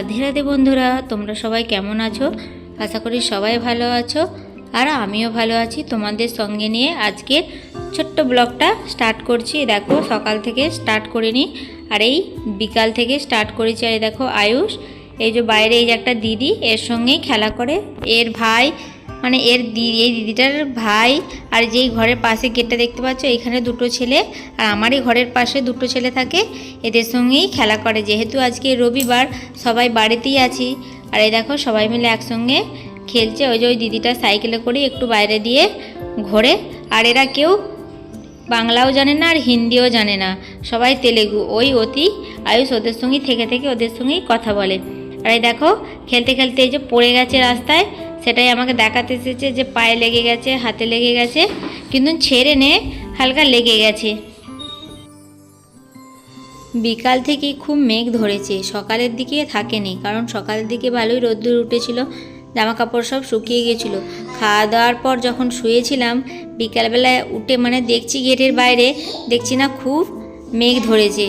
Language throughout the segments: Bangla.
রাধে রাধে বন্ধুরা, তোমরা সবাই কেমন আছো? আশা করি সবাই ভালো আছো, আর আমিও ভালো আছি। তোমাদের সঙ্গে নিয়ে আজকের ছোট্ট ব্লগটা স্টার্ট করছি। দেখো সকাল থেকে স্টার্ট করিনি, আর এই বিকাল থেকে স্টার্ট করেছি। আর দেখো আয়ুষ, এই যে বাইরে এই যে একটা দিদি, এর সঙ্গেই খেলা করে। এর ভাই মানে এই দিদিটার ভাই, আর যেই ঘরের পাশে গেটটা দেখতে পাচ্ছ, এখানে দুটো ছেলে, আর আমারই ঘরের পাশে দুটো ছেলে থাকে। এদের সঙ্গেই খেলা করে। যেহেতু আজকে রবিবার, সবাই বাড়িতেই আছি। আর এই দেখো সবাই মিলে একসঙ্গে খেলছে। ওই যে ওই দিদিটা সাইকেলে করে একটু বাইরে দিয়ে ঘোরে। আর এরা কেউ বাংলাও জানে না আর হিন্দিও জানে না, সবাই তেলেগু। ওই আয়ুষ ওদের সঙ্গেই থেকে ওদের সঙ্গেই কথা বলে। আর এই দেখো খেলতে খেলতে এই যে পড়ে গেছে রাস্তায়, সেটাই আমাকে দেখাতে এসেছে যে পায়ে লেগে গেছে, হাতে লেগে গেছে, কিন্তু ছেড়ে নে, হালকা লেগে গেছে। বিকাল থেকে খুব মেঘ ধরেছে, সকালের দিকে থাকেনি, কারণ সকালের দিকে ভালোই রোদ্দুর উঠেছিল, জামা কাপড় সব শুকিয়ে গেছিলো। খাওয়া দাওয়ার পর যখন শুয়েছিলাম, বিকালবেলায় উঠে মানে দেখছি গেটের বাইরে, দেখছি না খুব মেঘ ধরেছে।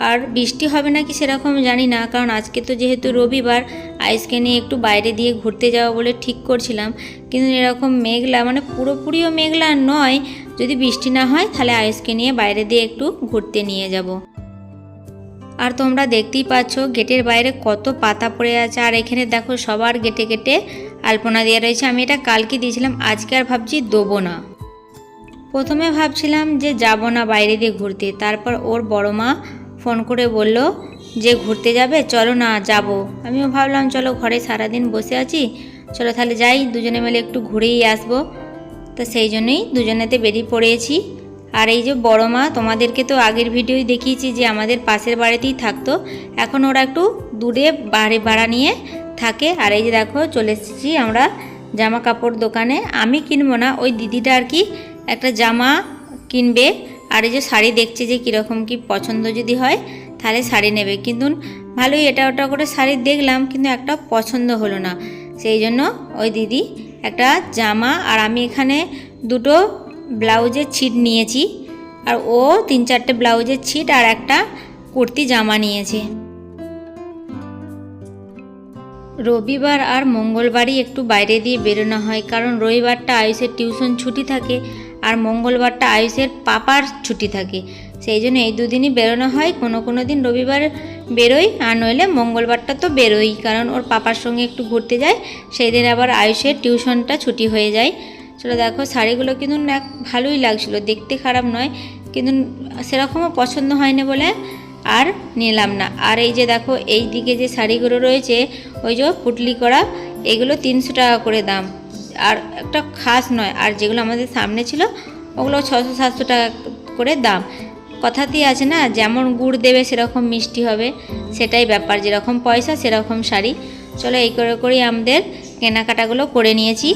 আর বৃষ্টি হবে নাকি সেরকম জানি না, কারণ আজকে তো যেহেতু রবিবার, আইসকে নিয়ে একটু বাইরে দিয়ে ঘুরতে যাওয়া বলে ঠিক করছিলাম। কিন্তু এরকম মেঘলা, মানে পুরোপুরিও মেঘলা নয়, যদি বৃষ্টি না হয় তাহলে আইসকে নিয়ে বাইরে দিয়ে একটু ঘুরতে নিয়ে যাব। আর তোমরা দেখতেই পাচ্ছ গেটের বাইরে কত পাতা পড়ে আছে। আর এখানে দেখো সবার গেটে গেটে আলপনা দেওয়া রয়েছে। আমি এটা কালকে দিয়েছিলাম, আজকে আর ভাবছি দেবো না। প্রথমে ভাবছিলাম যে যাব না বাইরে দিয়ে ঘুরতে, তারপর ওর বড় মা ফোন করে বলল যে ঘুরতে যাবে, চলো না যাব। আমিও ভাবলাম চলো, ঘরে সারাদিন বসে আছি, চলো তাহলে যাই, দুজনে মিলে একটু ঘুরেই আসবো। তো সেই জন্যই দুজনেতে বেরিয়ে পড়েছি। আর এই যে বড় মা, তোমাদেরকে তো আগের ভিডিওই দেখিয়েছি যে আমাদের পাশের বাড়িতেই থাকতো, এখন ওরা একটু দূরে বাড়ি ভাড়া নিয়ে থাকে। আর এই যে দেখো চলে এসেছি আমরা জামা কাপড় দোকানে। আমি কিনবো না, ওই দিদিটা আর কি একটা জামা কিনবে। আর এই যে শাড়ি দেখছে যে কীরকম কি পছন্দ যদি হয় তাহলে শাড়ি নেবে। কিন্তু ভালোই এটা ওটা করে শাড়ি দেখলাম, কিন্তু একটা পছন্দ হলো না। সেই জন্য ওই দিদি একটা জামা, আর আমি এখানে দুটো ব্লাউজের ছিট নিয়েছি, আর ও 3-4টে ব্লাউজের ছিট আর একটা কুর্তি জামা নিয়েছে। রবিবার আর মঙ্গলবারই একটু বাইরে দিয়ে বেরোনো হয়, কারণ রবিবারটা আয়ুষের টিউশন ছুটি থাকে, আর মঙ্গলবারটা আয়ুষের পাপার ছুটি থাকে। সেই জন্য এই দুদিনই বেরোনো হয়। কোনো দিন রবিবার বেরোই, আর নইলে মঙ্গলবারটা তো বেরোই, কারণ ওর পাপার সঙ্গে একটু ঘুরতে যায়। সেই দিন আবার আয়ুষের টিউশনটা ছুটি হয়ে যায়। চলো দেখো শাড়িগুলো কিন্তু ভালোই লাগছিলো, দেখতে খারাপ নয়, কিন্তু সেরকমও পছন্দ হয়নি বলে আর নিলাম না। আর এই যে দেখো এই দিকে যে শাড়িগুলো রয়েছে, ওই যে পুটলি করা, এগুলো 300 টাকা করে দাম, আর একটা খাস নয়। আর যেগুলো আমাদের সামনে ছিল ওগুলো 600-700 টাকা করে দাম। কথাতেই আছে না, যেমন গুড় দেবে সেরকম মিষ্টি হবে, সেটাই ব্যাপার, যেরকম পয়সা সেরকম শাড়ি। চলো এই করেই আমাদের কেনাকাটাগুলো করে নিয়েছি।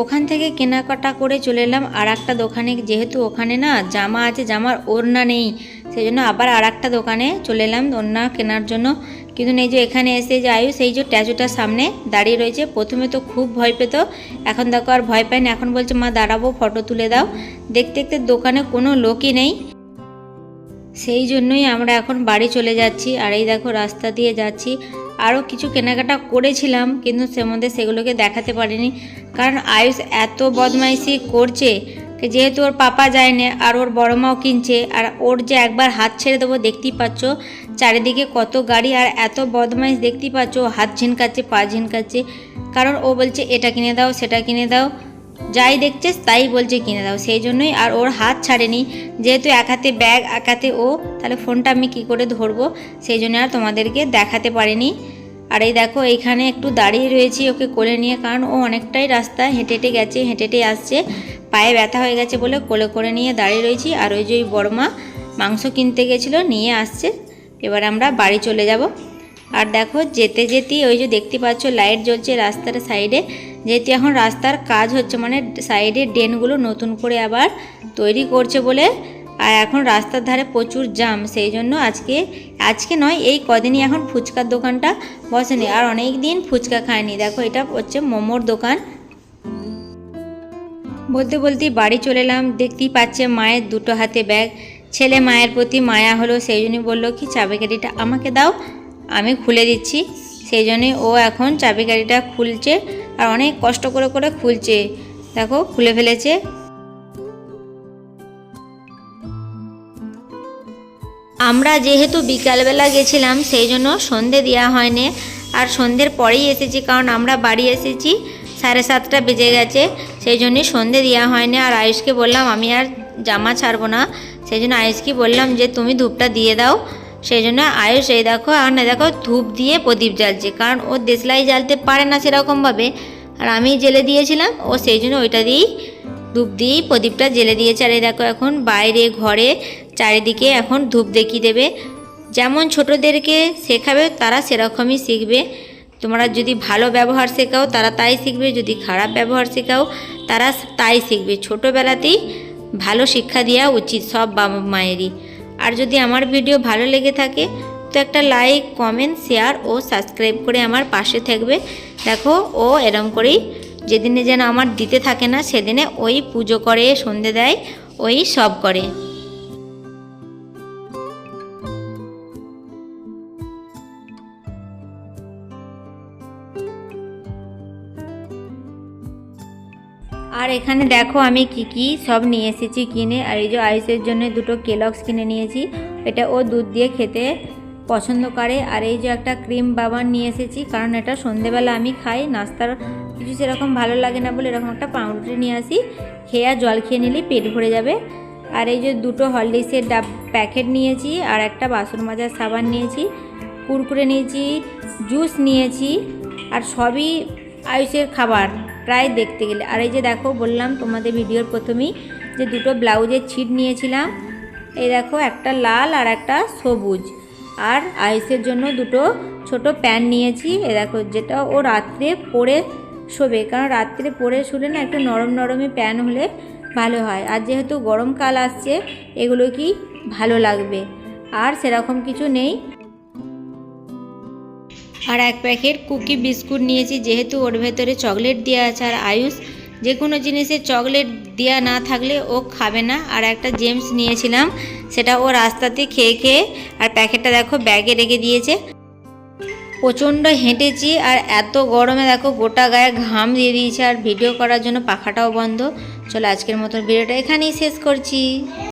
ওখান থেকে কেনাকাটা করে চলে এলাম আর একটা দোকানে, যেহেতু ওখানে না জামা আছে, জামার ওড়না নেই, সেই জন্য আবার আর একটা দোকানে চলে এলাম ওড়না কেনার জন্য। কিন্তু এই যে এখানে এসে যে আয়ুষ এই যে স্ট্যাচুটার সামনে দাঁড়িয়ে রয়েছে, প্রথমে তো খুব ভয় পেত, এখন দেখো আর ভয় পায় না, এখন বলছে মা দাঁড়াবো, ফটো তুলে দাও। দেখতে দেখতে দোকানে কোনো লোকই নেই, সেই জন্যই আমরা এখন বাড়ি চলে যাচ্ছি। আর এই দেখো রাস্তা দিয়ে যাচ্ছি, আরও কিছু কেনাকাটা করেছিলাম, কিন্তু সেগুলোকে দেখাতে পারিনি, কারণ আয়ুষ এত বদমাইশি করছে, যেহেতু ওর পাপা যায় না আর ওর বড় মাও কিনছে, আর ওর যে একবার হাত ছেড়ে দেবো, দেখতেই পাচ্ছ চারিদিকে কত গাড়ি, আর এত বদমাইশ দেখতেই পাচ্ছ, হাত ঝিনকাচ্ছে, পা ঝিনকাচ্ছে, কারণ ও বলছে এটা কিনে দাও, সেটা কিনে দাও, যাই দেখছে তাই বলছে কিনে দাও। সেই জন্যই, আর ওর হাত ছাড়েনি, যেহেতু এক হাতে ব্যাগ এক হাতে ও, তাহলে ফোনটা আমি কি করে ধরবো, সেই জন্য আর তোমাদেরকে দেখাতে পারিনি। আর এই দেখো এইখানে একটু দাঁড়িয়ে রয়েছি ওকে কোলে নিয়ে, কারণ ও অনেকটাই রাস্তা হেঁটে গেছে, হেঁটে আসছে, পায়ে ব্যথা হয়ে গেছে বলে কোলে করে নিয়ে দাঁড়িয়ে রয়েছি। আর ওই যে ওই বড় মা মাংস কিনতে গেছিলো, নিয়ে আসছে, এবার আমরা বাড়ি চলে যাব। আর দেখো যেতেই ওই যে দেখতে পাচ্ছ লাইট জ্বলছে রাস্তার সাইডে, যেহেতু এখন রাস্তার কাজ হচ্ছে, মানে সাইডে ড্রেনগুলো নতুন করে আবার তৈরি করছে বলে, আর এখন রাস্তার ধারে প্রচুর জ্যাম, সেই জন্য আজকে নয় এই কদিনই এখন ফুচকার দোকানটা বসেনি, আর অনেক দিন ফুচকা খায়নি। দেখো এটা হচ্ছে মোমোর দোকান। বলতে বাড়ি চলে এলাম, দেখতেই পাচ্ছে মায়ের দুটো হাতে ব্যাগ, ছেলে মায়ের প্রতি মায়া হলো, সেই জন্যই বললো কি চাবি কাঠিটা আমাকে দাও, আমি খুলে দিচ্ছি। সেই জন্যই ও এখন চাবি কাঠিটা খুলছে, আর অনেক কষ্ট করে করে খুলছে। দেখো খুলে ফেলেছে। আমরা যেহেতু বিকালবেলা গেছিলাম সেই জন্য সন্ধে দেওয়া হয়নি, আর সন্ধ্যের পরেই এসেছি, কারণ আমরা বাড়ি এসেছি 7:30 বেজে গেছে, সেই জন্যই সন্ধে দেওয়া হয়নি। আর আয়ুষকে বললাম আমি আর জামা ছাড়বো না, সেই জন্য আয়ুষকে বললাম যে তুমি ধূপটা দিয়ে দাও। সেই জন্য আয়ুষ এই দেখো, আর না দেখো ধূপ দিয়ে প্রদীপ জ্বালছে, কারণ ও দেশলাই জ্বালতে পারে না সেরকমভাবে, আর আমি জেলে দিয়েছিলাম, ও সেই জন্য ওইটা দিয়েই ধূপ দিয়েই প্রদীপটা জেলে দিয়েছে। আর এই দেখো এখন বাইরে ঘরে চারিদিকে এখন ধূপ দেখিয়ে দেবে। যেমন ছোটদেরকে শেখাবে তারা সেরকমই শিখবে। তোমরা যদি ভালো ব্যবহার শেখাও তারা তাই শিখবে, যদি খারাপ ব্যবহার শেখাও তারা তাই শিখবে। ছোটোবেলাতেই ভালো শিক্ষা দেওয়া উচিত সব বাবা মায়েরই। আর যদি আমার ভিডিও ভালো লেগে থাকে তো একটা লাইক, কমেন্ট, শেয়ার ও সাবস্ক্রাইব করে আমার পাশে থাকবে। দেখো ও এরম করেই যেদিনে যেন আমার দিতে থাকে না সেদিনে ওই পুজো করে, সন্ধে দেয়, ওই সব করে। আর এখানে দেখো আমি কি সব নিয়ে এসেছি কিনে। আর এই যে আয়ুষের জন্য দুটো কেলগস কিনে নিয়েছি, এটা ও দুধ দিয়ে খেতে পছন্দ করে। আর এই যে একটা ক্রিম বাবান নিয়ে এসেছি, কারণ এটা সন্ধেবেলা আমি খাই, নাস্তার কিছু সেরকম ভালো লাগে না বলে এরকম একটা পাউরুটি নিয়ে আসি, খেয়ে আর জল খেয়ে নিলেই পেট ভরে যাবে। আর এই যে দুটো হরলিক্সের প্যাকেট নিয়েছি, আর একটা বাসন মাজার সাবান নিয়েছি, কুরকুরে নিয়েছি, জুস নিয়েছি, আর সবই আয়ুষের খাবার প্রায় দেখতে গেলে। আর এই যে দেখো বললাম তোমাদের ভিডিওর প্রথমেই যে দুটো ব্লাউজের ছিট নিয়েছিলাম, এই দেখো একটা লাল আর একটা সবুজ। আর আয়ুষের জন্য দুটো ছোট প্যান্ট নিয়েছি, এ দেখো যেটা ও রাত্রে পরে শোবে, কারণ রাত্রে পরে শুলে না একটু নরম নরমই প্যান্ট হলে ভালো হয়। আর যেহেতু গরমকাল আসছে এগুলো কি ভালো লাগবে। আর সেরকম কিছু নেই। আর এক প্যাকেট কুকি বিস্কুট নিয়েছি, যেহেতু ওর ভেতরে চকলেট দেওয়া আছে, আর আয়ুষ যে কোনো জিনিসে চকলেট দেওয়া না থাকলে ও খাবে না। আর একটা জেমস নিয়েছিলাম, সেটা ও রাস্তাতে খেয়ে খেয়ে, আর প্যাকেটটা দেখো ব্যাগে রেখে দিয়েছে। প্রচণ্ড হেঁটেছি আর এত গরমে দেখো গোটা গায়ে ঘাম দিয়ে দিয়েছে, আর ভিডিও করার জন্য পাখাটাও বন্ধ। চলো আজকের মতো ভিডিওটা এখানেই শেষ করছি।